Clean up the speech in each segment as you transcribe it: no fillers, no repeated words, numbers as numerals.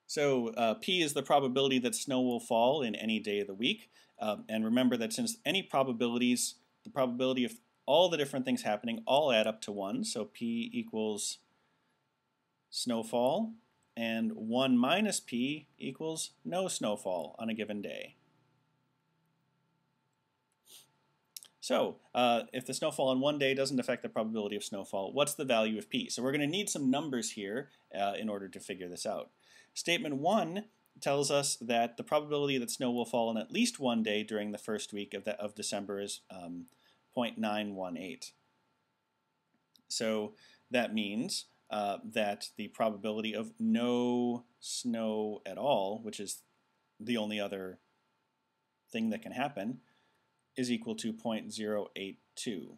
So P is the probability that snow will fall in any day of the week. And remember that since any probabilities, the probability of all the different things happening all add up to 1. So P equals snowfall, and 1 minus P equals no snowfall on a given day. So if the snowfall on one day doesn't affect the probability of snowfall, what's the value of P? So we're going to need some numbers here in order to figure this out. Statement 1 tells us that the probability that snow will fall on at least one day during the first week of December is 0.918. So that means that the probability of no snow at all, which is the only other thing that can happen, is equal to 0.082,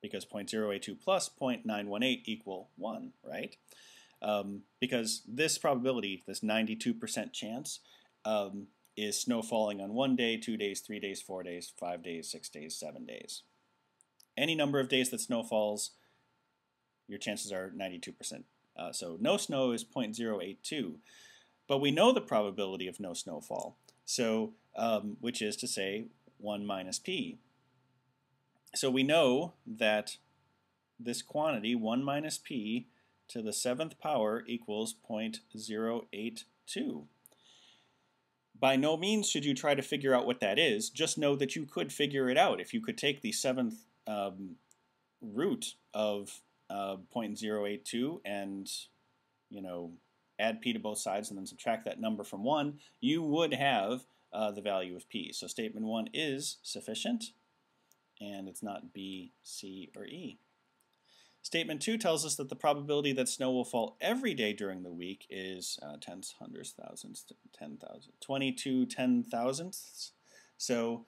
because 0.082 plus 0.918 equal 1, right? Because this probability, this 92% chance, is snow falling on 1 day, 2 days, 3 days, 4 days, 5 days, 6 days, 7 days. Any number of days that snow falls, your chances are 92%. So no snow is 0.082, but we know the probability of no snowfall, so which is to say 1 minus P. So we know that this quantity, 1 minus P to the 7th power, equals 0.082. By no means should you try to figure out what that is. Just know that you could figure it out. If you could take the 7th root of 0.082 and, add P to both sides and then subtract that number from 1, you would have the value of P. So statement 1 is sufficient, and it's not B, C, or E. Statement 2 tells us that the probability that snow will fall every day during the week is tenths, hundredths, thousandths, 10,000, 22 10,000ths. So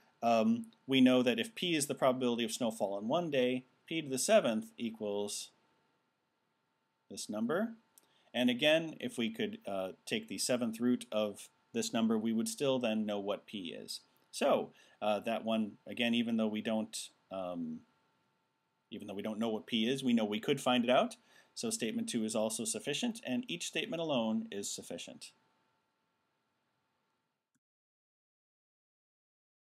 we know that if P is the probability of snowfall on one day, P to the 7th equals this number. And again, if we could take the 7th root of this number, we would still then know what P is. So that one, again, even though we don't know what P is, we know we could find it out. So statement 2 is also sufficient, and each statement alone is sufficient.